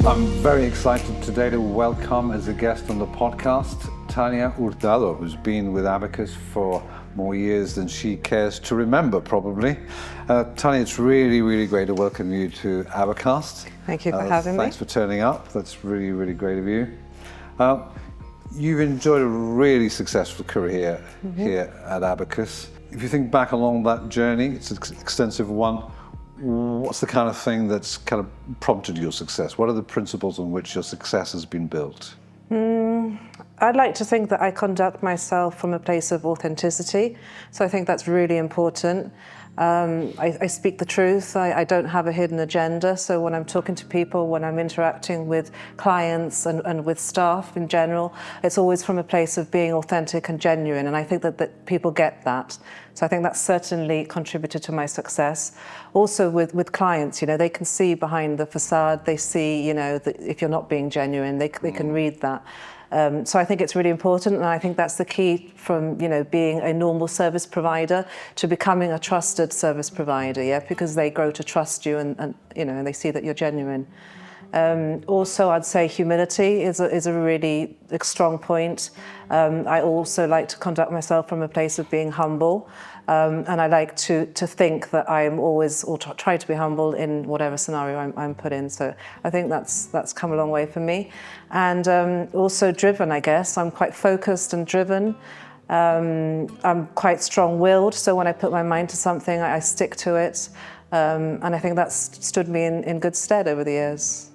I'm very excited today to welcome as a guest on the podcast Tanya Hurtado, who's been with Abacus for more years than she cares to remember, probably. Tanya, it's really, really great to welcome you to Abacast. Thank you for having me. Thanks for turning up. That's really, really great of you. You've enjoyed a really successful career here at Abacus. If you think back along that journey, it's an extensive one. What's the kind of thing that's kind of prompted your success? What are the principles on which your success has been built? I'd like to think that I conduct myself from a place of authenticity. So I think that's really important. I speak the truth. I don't have a hidden agenda. So when I'm talking to people, when I'm interacting with clients and with staff in general, it's always from a place of being authentic and genuine. And I think that people get that. So I think that's certainly contributed to my success. Also with clients, you know, they can see behind the facade. They see, you know, that if you're not being genuine, they can read that. So I think it's really important, and I think that's the key from, you know, being a normal service provider to becoming a trusted service provider, yeah, because they grow to trust you and you know, and they see that you're genuine. Also, I'd say humility is a really strong point. I also like to conduct myself from a place of being humble. And I like to think that I am always, or try to be humble in whatever scenario I'm put in. So I think that's come a long way for me. And also driven, I guess. I'm quite focused and driven. I'm quite strong-willed, so when I put my mind to something, I stick to it. And I think that's stood me in good stead over the years.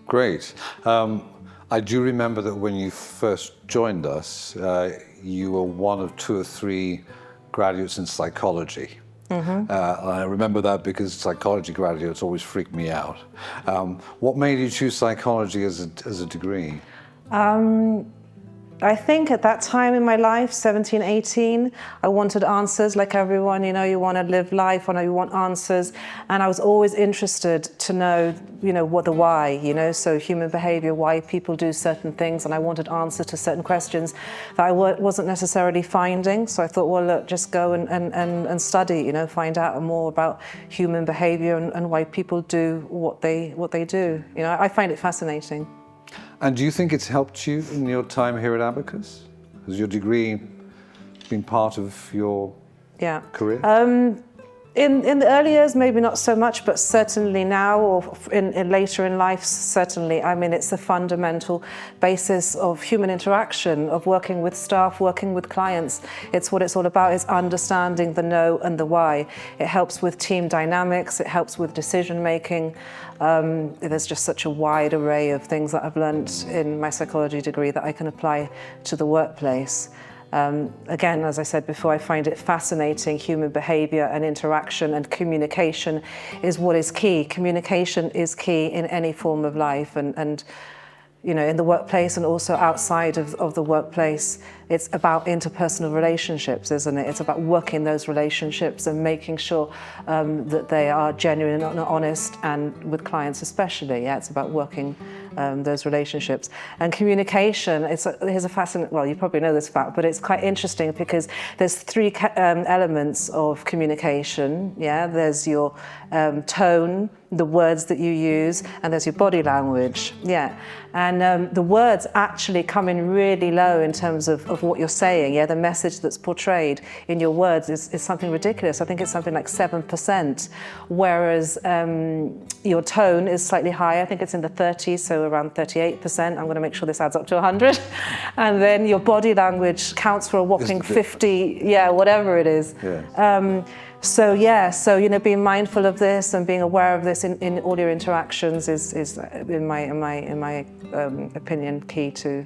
Great. I do remember that when you first joined us, you were one of 2 or 3 graduates in psychology. I remember that because psychology graduates always freak me out. What made you choose psychology as a degree? I think at that time in my life, 17, 18, I wanted answers like everyone, you know, you want to live life, you want answers. And I was always interested to know, you know, what the why, you know, so human behavior, why people do certain things. And I wanted answers to certain questions that I wasn't necessarily finding. So I thought, well, look, just go and study, you know, find out more about human behavior and why people do what they do. You know, I find it fascinating. And do you think it's helped you in your time here at Abacus? Has your degree been part of your career? In the early years, maybe not so much, but certainly now, or in later in life, certainly. I mean, it's the fundamental basis of human interaction, of working with staff, working with clients. It's what it's all about, is understanding the no and the why. It helps with team dynamics, it helps with decision making. There's just such a wide array of things that I've learned in my psychology degree that I can apply to the workplace. Again, as I said before, I find it fascinating. Human behavior and interaction and communication is what is key. Communication is key in any form of life, and you know, in the workplace and also outside of the workplace. It's about interpersonal relationships, isn't it? It's about working those relationships and making sure that they are genuine and honest, and with clients especially. Yeah, it's about working those relationships. And communication, here's a fascinating, well, you probably know this fact, but it's quite interesting because there's 3 elements of communication. Yeah, there's your tone, the words that you use, and there's your body language. Yeah, and the words actually come in really low in terms of what you're saying. Yeah, the message that's portrayed in your words is something ridiculous. I think it's something like 7%, whereas your tone is slightly higher. I think it's in the 30s, so around 38%. I'm going to make sure this adds up to 100. And then your body language counts for a whopping 50, yeah, whatever it is. Yeah. So you know, being mindful of this and being aware of this in all your interactions is in my opinion, key to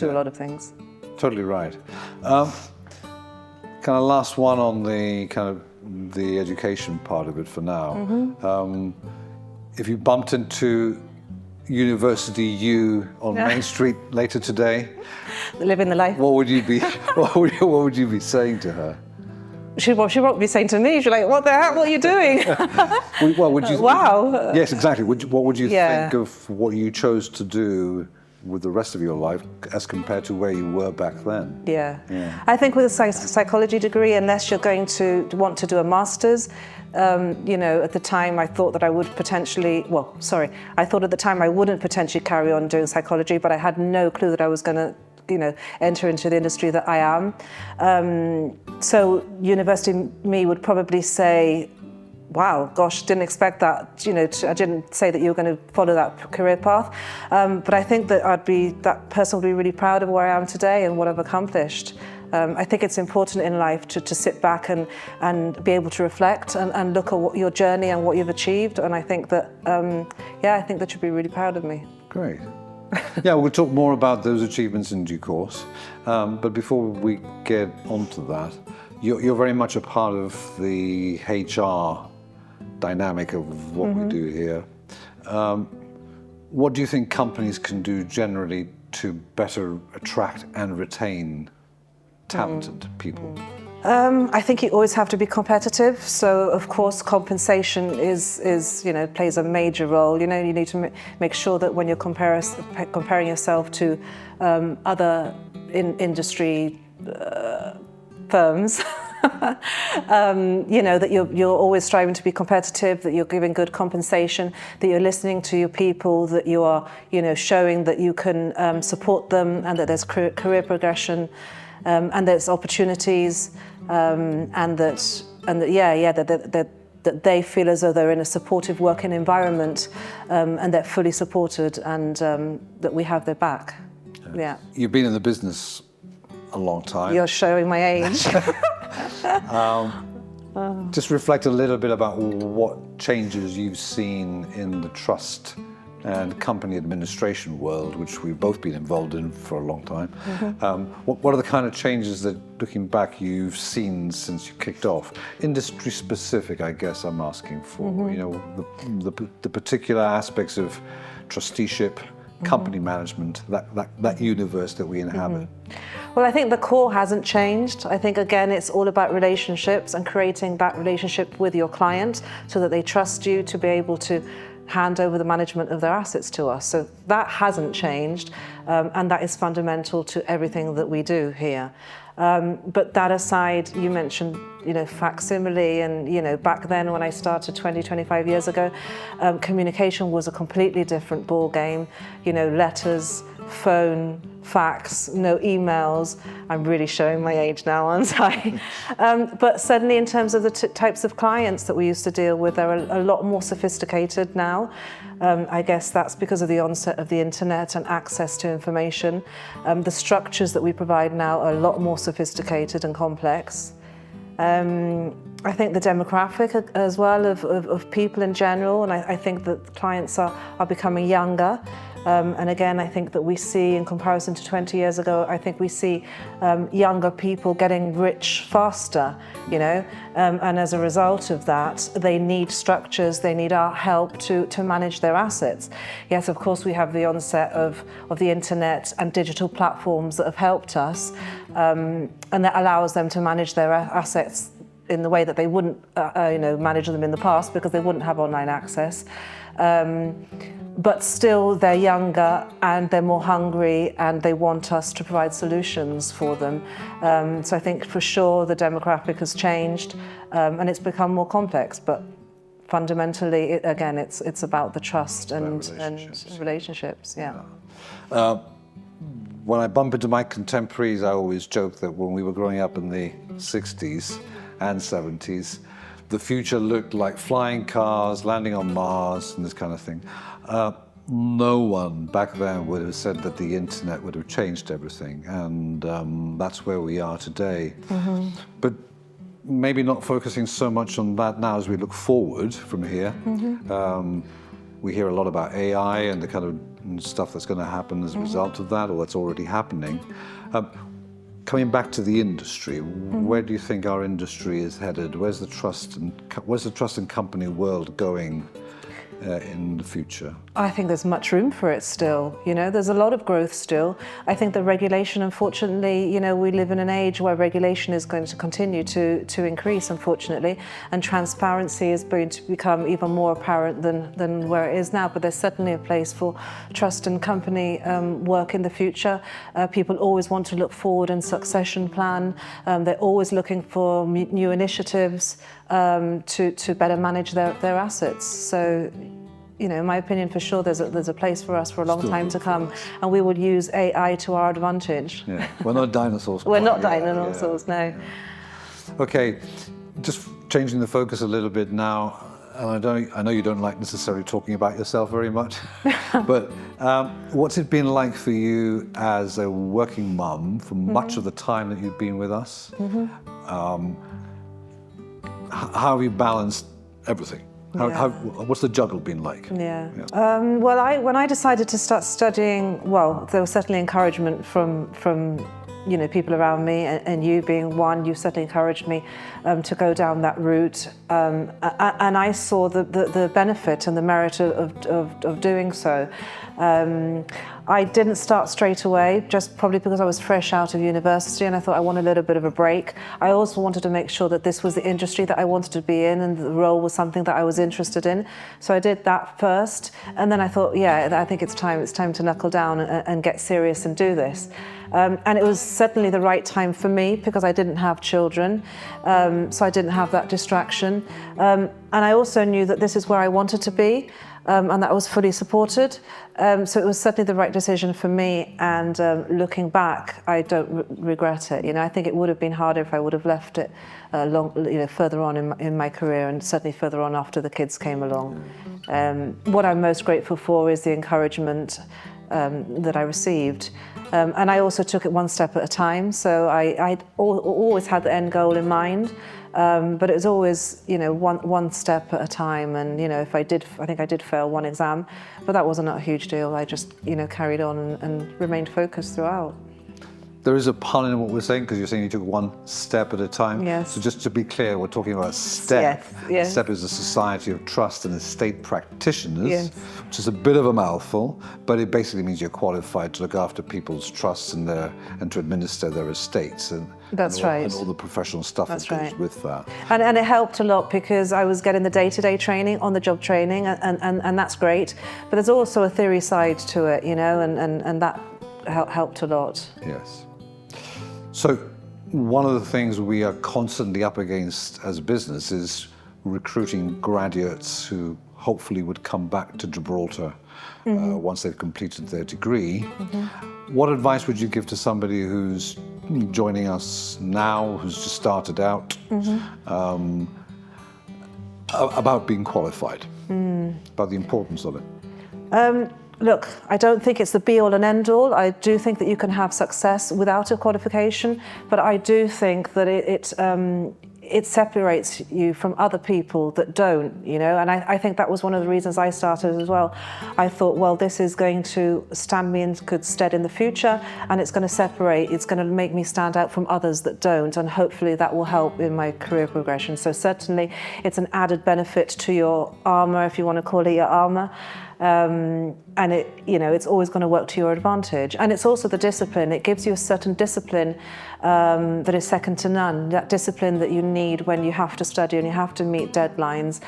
a lot of things. Totally right. Kind of last one on the kind of the education part of it for now. If you bumped into University U on Main Street later today, living the life, what would you be saying to her? She won't be saying to me, she's like, what the heck, what are you doing? Well, would you? Wow. Yes, exactly. What would you think of what you chose to do with the rest of your life as compared to where you were back then. Yeah. I think with a psychology degree, unless you're going to want to do a master's, you know, at the time I thought that I would potentially, I thought at the time I wouldn't potentially carry on doing psychology, but I had no clue that I was going to, you know, enter into the industry that I am. So university me would probably say, wow, gosh, didn't expect that. You know, I didn't say that you were going to follow that career path. But I think that that person would be really proud of where I am today and what I've accomplished. I think it's important in life to sit back and be able to reflect and look at your journey and what you've achieved. And I think that, I think that you'd be really proud of me. Great. Yeah, we'll talk more about those achievements in due course. But before we get onto that, you're very much a part of the HR dynamic of what we do here. What do you think companies can do generally to better attract and retain talented people? I think you always have to be competitive. So of course compensation is you know, plays a major role. You know, you need to make sure that when you're comparing yourself to other industry firms, you know, that you're always striving to be competitive, that you're giving good compensation, that you're listening to your people, that you are, you know, showing that you can support them, and that there's career progression. And there's opportunities, and that they feel as though they're in a supportive working environment, and they're fully supported, and that we have their back. Yeah. You've been in the business a long time. You're showing my age. Just reflect a little bit about what changes you've seen in the trust and company administration world, which we've both been involved in for a long time. What are the kind of changes that, looking back, you've seen since you kicked off? Industry specific, I guess I'm asking for. You know, the particular aspects of trusteeship, company management, that universe that we inhabit. Well, I think the core hasn't changed. I think, again, it's all about relationships and creating that relationship with your client so that they trust you to be able to hand over the management of their assets to us. So that hasn't changed, and that is fundamental to everything that we do here. But that aside, you mentioned, you know, facsimile, and, you know, back then when I started 25 years ago, communication was a completely different ball game. You know, letters, phone, fax, no emails. I'm really showing my age now, aren't I? But certainly in terms of the types of clients that we used to deal with, they're a lot more sophisticated now. I guess that's because of the onset of the internet and access to information. The structures that we provide now are a lot more sophisticated and complex. I think the demographic as well of people in general, and I think that clients are becoming younger. And again, I think that we see, in comparison to 20 years ago, I think we see younger people getting rich faster, you know, and as a result of that, they need structures, they need our help to manage their assets. Yes, of course, we have the onset of the internet and digital platforms that have helped us, and that allows them to manage their assets in the way that they wouldn't, you know, manage them in the past, because they wouldn't have online access. But still, they're younger and they're more hungry, and they want us to provide solutions for them. So I think for sure the demographic has changed, and it's become more complex. But fundamentally, it's about the trust and relationships. Yeah. When I bump into my contemporaries, I always joke that when we were growing up in the 60s and 70s, the future looked like flying cars, landing on Mars, and this kind of thing. No one back then would have said that the internet would have changed everything, and that's where we are today. But maybe not focusing so much on that now as we look forward from here. We hear a lot about AI and the kind of stuff that's going to happen as a result of that, or that's already happening. Coming back to the industry, where do you think our industry is headed? Where's the trust and company world going in the future? I think there's much room for it still. You know, there's a lot of growth still. I think the regulation, unfortunately, you know, we live in an age where regulation is going to continue to increase, unfortunately, and transparency is going to become even more apparent than where it is now. But there's certainly a place for trust and company work in the future. People always want to look forward and succession plan. They're always looking for new initiatives to better manage their assets. So, you know, in my opinion, for sure, there's a place for us for a long time to come, and we will use AI to our advantage. Yeah, we're not dinosaurs. We're not dinosaurs, no. Yeah. Okay, just changing the focus a little bit now. And I know you don't like necessarily talking about yourself very much, but what's it been like for you as a working mum for much of the time that you've been with us? How have you balanced everything? What's the juggle been like? Well, when I decided to start studying, well, there was certainly encouragement from you know, people around me, and you being one, you certainly encouraged me to go down that route, and I saw the benefit and the merit of doing so. I didn't start straight away, just probably because I was fresh out of university and I thought I wanted a little bit of a break. I also wanted to make sure that this was the industry that I wanted to be in and the role was something that I was interested in. So I did that first, and then I thought, yeah, I think it's time to knuckle down and get serious and do this. And it was certainly the right time for me because I didn't have children, so I didn't have that distraction. And I also knew that this is where I wanted to be, and that I was fully supported. So it was certainly the right decision for me, and looking back, I don't regret it. You know, I think it would have been harder if I would have left it further on in my career, and certainly further on after the kids came along. What I'm most grateful for is the encouragement that I received. And I also took it one step at a time. So I always had the end goal in mind, but it was always, you know, one step at a time. And, you know, I think I did fail one exam, but that wasn't a huge deal. I just, you know, carried on and remained focused throughout. There is a pun in what we're saying, because you're saying you took one step at a time. Yes. So just to be clear, we're talking about STEP. Yes. STEP is the Society of Trust and Estate Practitioners, yes, which is a bit of a mouthful, but it basically means you're qualified to look after people's trusts and to administer their estates. That's right. And all the professional stuff that goes with that. And it helped a lot because I was getting the day-to-day training, on-the-job training, and that's great. But there's also a theory side to it, you know, and that helped a lot. Yes. So one of the things we are constantly up against as a business is recruiting graduates who hopefully would come back to Gibraltar once they've completed their degree. What advice would you give to somebody who's joining us now, who's just started out, about being qualified, about the importance of it? Look, I don't think it's the be-all and end-all. I do think that you can have success without a qualification, but I do think that it separates you from other people that don't, you know, and I think that was one of the reasons I started as well. I thought, well, this is going to stand me in good stead in the future, and it's going to make me stand out from others that don't, and hopefully that will help in my career progression. So certainly it's an added benefit to your armour, if you want to call it your armour. And it's always going to work to your advantage. And it's also the discipline. It gives you a certain discipline that is second to none. That discipline that you need when you have to study and you have to meet deadlines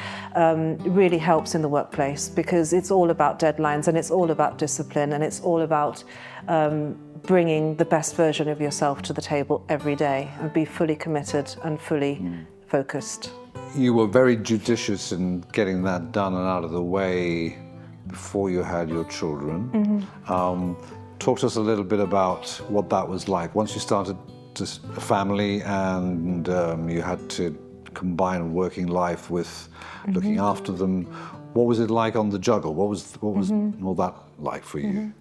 really helps in the workplace, because it's all about deadlines and it's all about discipline and it's all about bringing the best version of yourself to the table every day and be fully committed and fully focused. You were very judicious in getting that done and out of the way before you had your children. Talk to us a little bit about what that was like. Once you started a family and you had to combine working life with looking after them, what was it like on the juggle? What was all that like for you?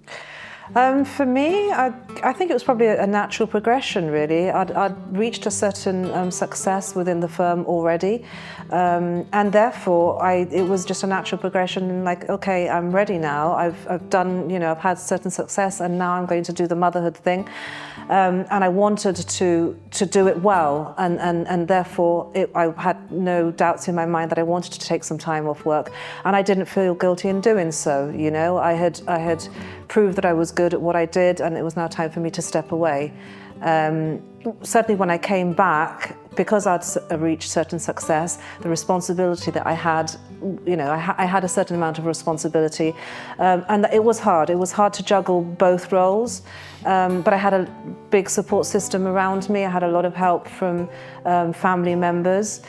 For me, I think it was probably a natural progression, really. I'd reached a certain success within the firm already, and therefore it was just a natural progression. Like, okay, I'm ready now. I've done, I've had certain success, and now I'm going to do the motherhood thing. And I wanted to do it well, and therefore I had no doubts in my mind that I wanted to take some time off work, and I didn't feel guilty in doing so. I had proved that I was good at what I did, and it was now time for me to step away. Certainly when I came back, because I'd reached certain success, the responsibility that I had, I had a certain amount of responsibility, and it was hard. It was hard to juggle both roles, but I had a big support system around me. I had a lot of help from family members.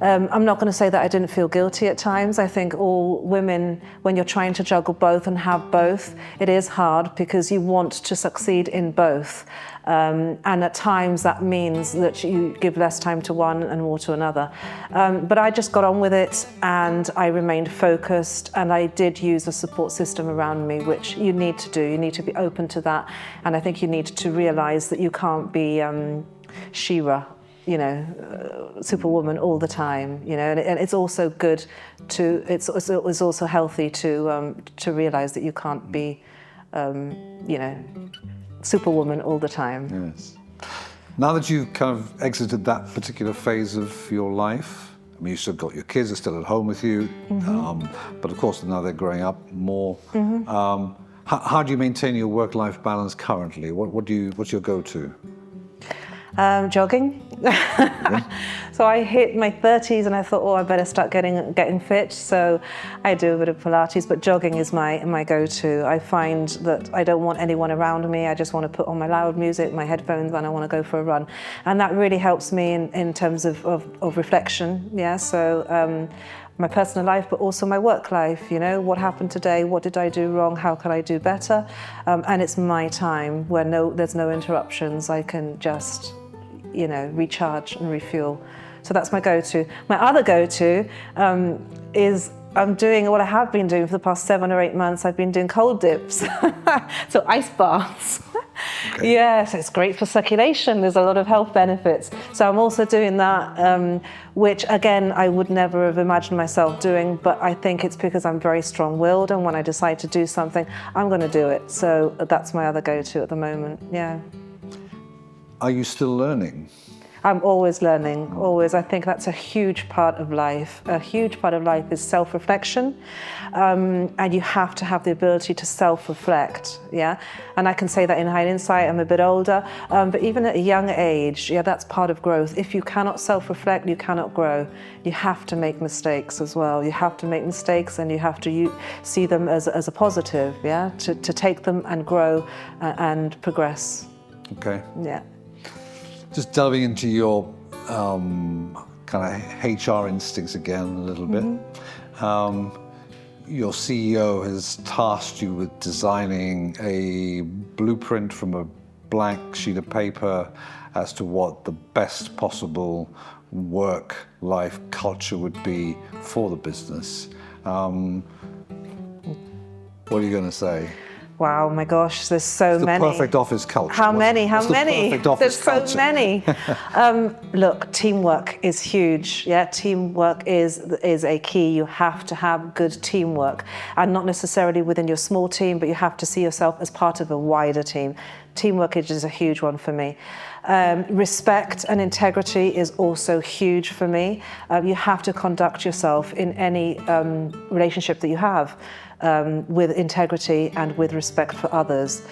I'm not going to say that I didn't feel guilty at times. I think all women, when you're trying to juggle both and have both, it is hard because you want to succeed in both. And at times that means that you give less time to one and more to another. But I just got on with it, and I remained focused, and I did use a support system around me, which you need to do. You need to be open to that. And I think you need to realize that you can't be She-Ra, superwoman all the time, and it's also good to, it's also healthy to realize that you can't be, superwoman all the time. Yes. Now that you've kind of exited that particular phase of your life, I mean, you've still got your kids are still at home with you, but of course now they're growing up more. How do you maintain your work-life balance currently? What's your go-to? Jogging. So I hit my 30s and I thought, I better start getting fit. So I do a bit of Pilates, but jogging is my go-to. I find that I don't want anyone around me. I just want to put on my loud music, my headphones, and I want to go for a run. And that really helps me in terms of reflection. Yeah. So my personal life, but also my work life. What happened today? What did I do wrong? How can I do better? And it's my time where there's no interruptions. I can just recharge and refuel. So that's my go-to. My other go-to is I'm doing what I have been doing for the past 7 or 8 months. I've been doing cold dips, so ice baths. Okay. Yes, it's great for circulation. There's a lot of health benefits. So I'm also doing that, which again, I would never have imagined myself doing, but I think it's because I'm very strong-willed, and when I decide to do something, I'm going to do it. So that's my other go-to at the moment, yeah. Are you still learning? I'm always learning, always. I think that's a huge part of life. A huge part of life is self-reflection, and you have to have the ability to self-reflect, yeah? And I can say that in hindsight, I'm a bit older, but even at a young age, yeah, that's part of growth. If you cannot self-reflect, you cannot grow. You have to make mistakes as well. You have to make mistakes, and you have to see them as a positive, yeah? To take them and grow and progress. Okay. Yeah. Just delving into your kind of HR instincts again a little bit. Your CEO has tasked you with designing a blueprint from a blank sheet of paper as to what the best possible work-life culture would be for the business. What are you going to say? Wow, my gosh, there's so many. The perfect office culture. How many? The perfect office there's so many. Look, teamwork is huge. Yeah, teamwork is a key. You have to have good teamwork, and not necessarily within your small team, but you have to see yourself as part of a wider team. Teamwork is a huge one for me. Respect and integrity is also huge for me. You have to conduct yourself in any relationship that you have with integrity and with respect for others.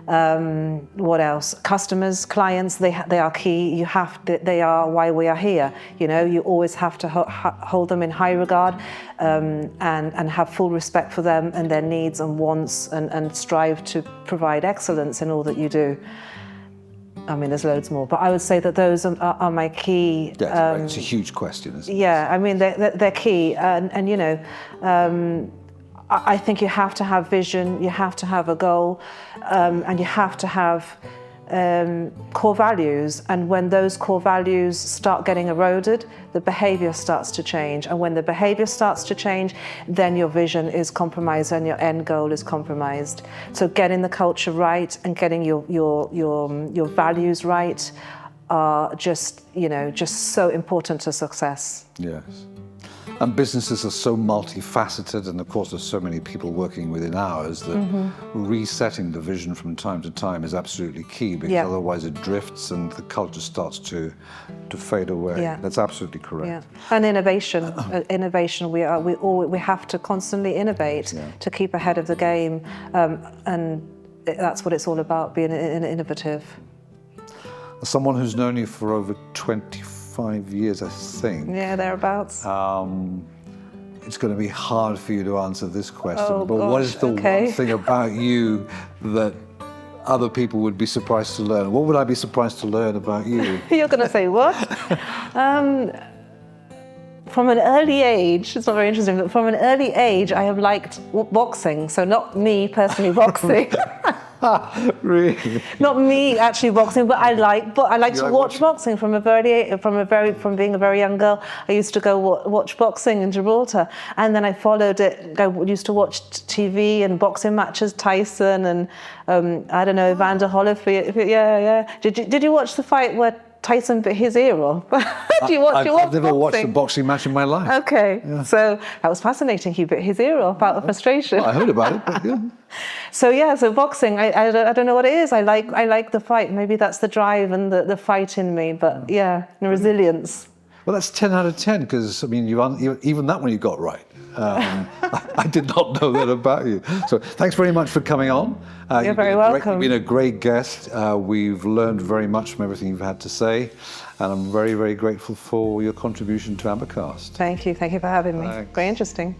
What else? Customers, clients, they are key. They are why we are here. You always have to hold them in high regard and have full respect for them and their needs and wants, and strive to provide excellence in all that you do. I mean, there's loads more, but I would say that those are my key. Yeah, it's a huge question, isn't it? Yeah, I mean, they're key, and I think you have to have vision, you have to have a goal, and you have to have core values, and when those core values start getting eroded, the behavior starts to change, and when the behavior starts to change, then your vision is compromised and your end goal is compromised. So getting the culture right and getting your values right are just, you know, just so important to success. Yes. And businesses are so multifaceted, and of course there's so many people working within ours that resetting the vision from time to time is absolutely key, because otherwise it drifts and the culture starts to fade away. Yeah. That's absolutely correct. Yeah. And innovation, we have to constantly innovate to keep ahead of the game, and that's what it's all about, being innovative. As someone who's known you for over 25 years, I think. Yeah, thereabouts. It's going to be hard for you to answer this question, Oh, but gosh, what is the one thing about you that other people would be surprised to learn? What would I be surprised to learn about you? You're going to say what? From an early age, it's not very interesting, but from an early age, I have liked boxing. So not me personally boxing. Really? Not me actually boxing, but I like to watch boxing from being a very young girl. I used to go watch boxing in Gibraltar, and then I followed it. I used to watch TV and boxing matches, Tyson and I don't know, Evander Holyfield. Yeah. Did you watch the fight where Tyson bit his ear off? I've never watched a boxing match in my life. Okay, so that was fascinating. He bit his ear off out of frustration. Well, I heard about it, but yeah. So boxing, I don't know what it is. I like the fight. Maybe that's the drive and the fight in me. But yeah, and resilience. Well, that's 10 out of 10, because I mean, even that one you got right. I did not know that about you. So thanks very much for coming on. You're very welcome. You've been a great guest. We've learned very much from everything you've had to say, and I'm very, very grateful for your contribution to Abacast. Thank you for having me. Thanks. Very interesting.